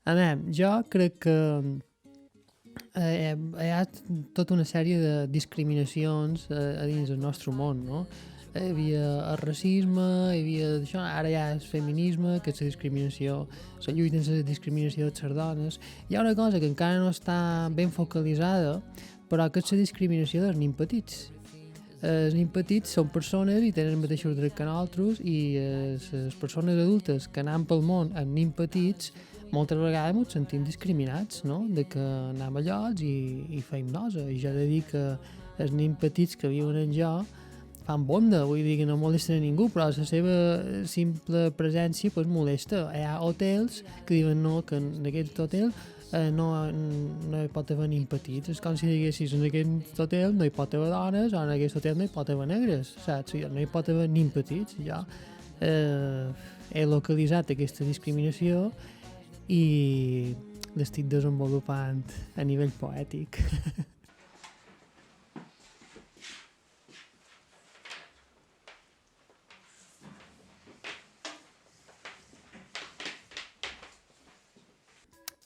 A veure, jo crec que hi ha tota una sèrie de discriminacions a dins del nostre món, no? Hi havia el racisme, hi havia això, ara hi ha el feminisme, que és la discriminació, la lluita en la discriminació de les dones. Hi ha una cosa que encara no està ben focalitzada, però que és la discriminació dels nins petits. Els nins petits són persones i tenen els mateixos drets que nosaltres i les persones adultes que anem pel món amb nins petits moltes vegades ens sentim discriminats, no? De que anem a llocs i feim nosa. I jo he de dir que els nins petits que viuen en jo fan bonda, vull dir que no molesten a ningú, però la seva simple presència pues, molesta. Hi ha hotels que diuen no, que en aquest hotel no hi pot haver nins petits. És com si diguessis en aquest hotel no hi pot haver dones o en aquest hotel no hi pot haver negres, saps? No hi pot haver nins petits. Jo he localitzat aquesta discriminació i l'estic desenvolupant a nivell poètic.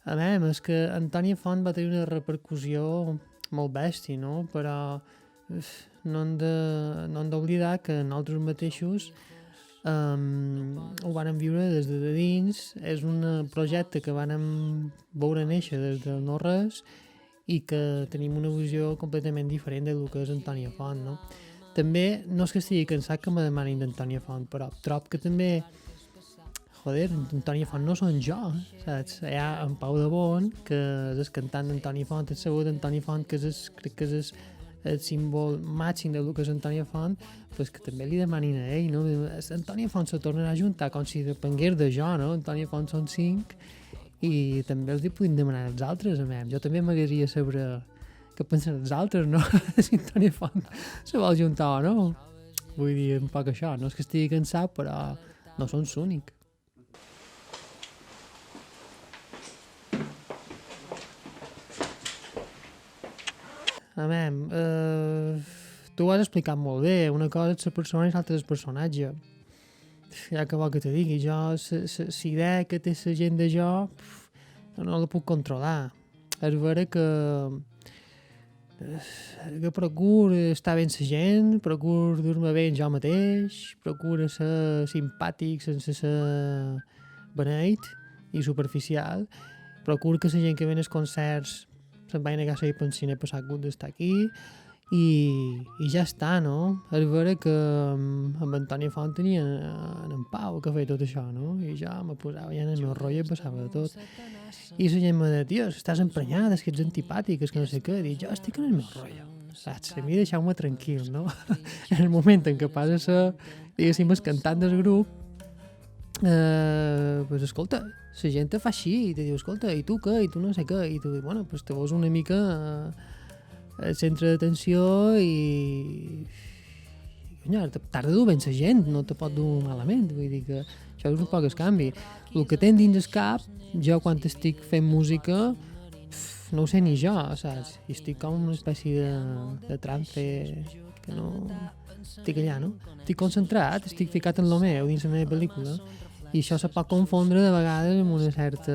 A veure, és que Antònia Font va tenir una repercussió molt bèstia, no? Però no hem d'oblidar que nosaltres mateixos ho vàrem viure des de dins. És un projecte que vàrem veure néixer des de no res i que tenim una visió completament diferent del que és Antònia Font, no? També, no és que estigui cansat que me demanin d'Antònia Font, però trob que també joder, Antònia Font no són jo, saps? Hi ha en Pau de Bon, que és el cantant d'Antònia Font, el segur d'Antònia Font, que crec que és el símbol màxim del que és Antònia Font, pues que també li demanin a ell, no? Antònia Font se tornarà a juntar com si depengués de jo, no? Antònia Font són 5 i també els hi podem demanar als altres, a mi. Jo també m'agradaria saber què pensen els altres, no? Si Antònia Font se vol juntar o no. Vull dir, un poc això, no és que estigui cansat, però no són l'únic. A veure, tu ho has explicat molt bé. Una cosa és la persona i l'altra és el personatge. Ja que vol que te digui, jo, la idea que té la gent de jo no la puc controlar. És vera que procuro estar bé amb la gent, procuro dur-me bé amb jo mateix, procuro ser simpàtic sense ser beneit i superficial, procuro que la gent que ve als concerts se'n vagin a casa i pensin he passat gut d'estar aquí i ja està, no? És vera que amb Antònia Font tenia en Pau que feia tot això, no? I jo me posava ja en el meu rotllo i passava de tot. I la gent me deia, tio, estàs emprenyat, és que ets antipàtic, és que no sé què. I dic, jo estic en el meu rotllo, saps? A mi deixeu-me tranquil, no? En el moment en què passa a ser, diguéssim, el cantant del grup, pues escolta, la gent te fa així i te diu, escolta, i tu què? I tu no sé què? I tu dius, bueno, pues te veus una mica al centre d'atenció i t'has de dur ben la gent, no te pot dur malament, vull dir que això és un poc el canvi. El que tens dins el cap, jo quan estic fent música no ho sé ni jo, saps? I estic com una espècie de trance que no... Estic allà, no? Estic concentrat, estic ficat en lo meu dins la meva pel·lícula i això se pot confondre de vegades amb una certa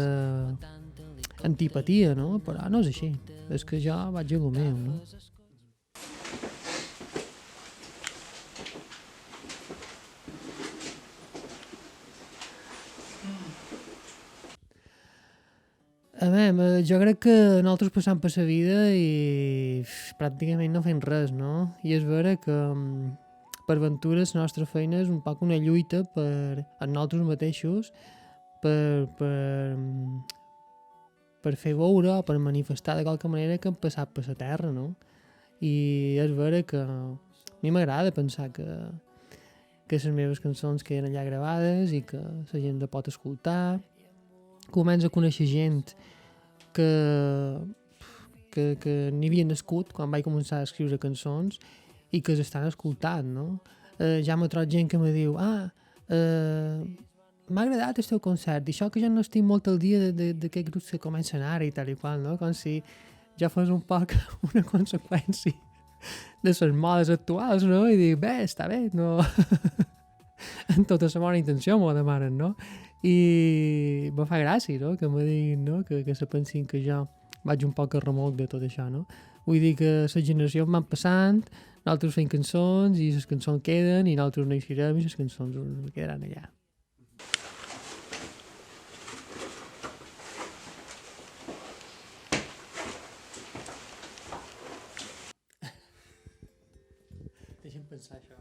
antipatia, no? Però no és així. És que jo vaig a lo meu, no? A veure, jo crec que nosaltres passam per la vida i pràcticament no fem res, no? I és vera que per ventura la nostra feina és un poc una lluita per nosaltres mateixos, per fer veure o per manifestar de qualque manera que hem passat per la terra, no? I és vera que a mi m'agrada pensar que les meves cançons queden allà gravades i que la gent la pot escoltar. Comença a conèixer gent que n'hi havia nascut quan vaig començar a escriure cançons i que s'estan escoltant, no? Ja m'ha trobat gent que me diu m'ha agradat el teu concert i això que jo no estic molt al dia d'aquests grups que comencen ara i tal i qual, no? Com si ja fos un poc una conseqüència de les modes actuals, no? I dic, bé, està bé, no... en tota la bona intenció m'ho demanen, no? I me fa gràcia, no?, que me diguin, no?, que se pensin que jo vaig un poc a remolc de tot això, no? Vull dir que les generacions van passant, nosaltres fem cançons i les cançons queden i nosaltres naixerem i les cançons quedaran allà. Deixa'm pensar això.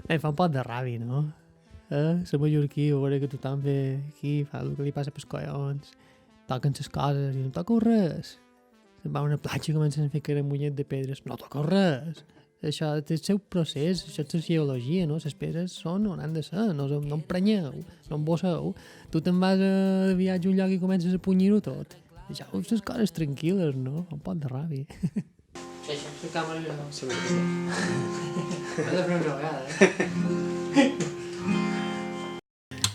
Em fa un pot de ràbia, no? Ser mallorquí, veure que tothom ve aquí, fa el que li passa pels collons, toquen les coses i no toco res. Se'n va a una platja i comencen a fer caramullet de pedres. No toco res. Això té el seu procés, això és la geologia, no? Les pedres són on han de ser, no emprenyeu, no embosseu. Tu te'n vas de viatge a un lloc i comences a punyir-ho tot. Això són les coses tranquil·les, no? Fa un pot de ràbia. Això, la càmera no. Sí, He de fer una vegada,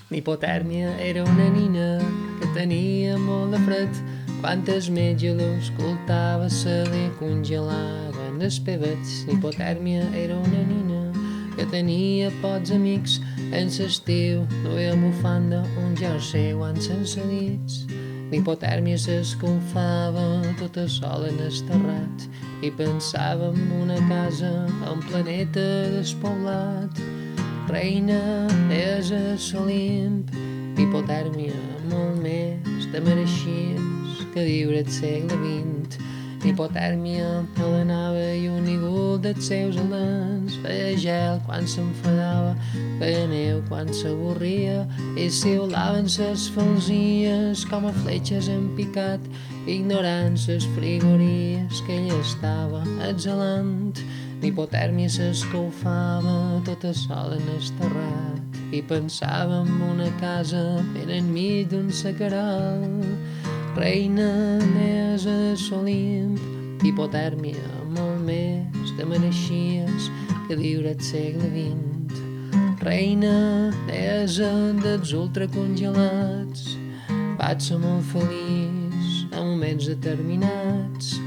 L'hipotèrmia era una nina que tenia molt de fred. Quan el metge l'escoltava se li congelaven els pebets. L'hipotèrmia era una nina que tenia pocs amics. En l'estiu duia bufanda, un jersei sense dits. L'hipotèrmia s'escalfava tota sola en el terrat i pensava en una casa, en planeta despoblat. Reina és a l'Olimp, hipotèrmia molt més te mereixies que viure el segle XX. L'hipotèrmia alenava i un ningú dels seus alens. Feia gel quan s'enfadava, feia neu quan s'avorria i xiulaven ses falsies com a fletxes en picat, ignorant ses frigories que ell estava exhalant. L'hipotèrmia s'escalfava tota sola en el terrat i pensava en una casa ben enmig d'un sequeral. Reina és a l'Olimp, hipotèrmia molt més te mereixies que viure el segle XX. Reina és dels ultracongelats, vaig ser molt feliç en moments determinats.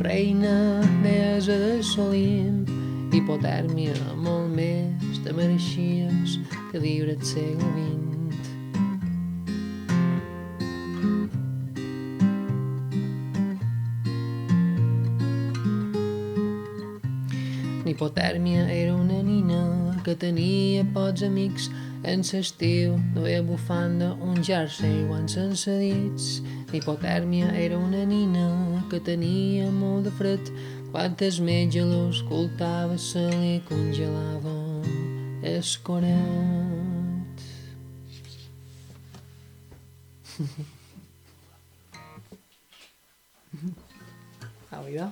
Reina és a l'Olimp, hipotèrmia molt més te mereixies que viure el segle XX. L'hipotèrmia era una nina que tenia pocs amics. En l'estiu duia bufanda, un jersei sense dits. L'hipotèrmia era una nina que tenia molt de fred. Quan el metge l'escoltava se li congelava el coret. ¿Ha oído?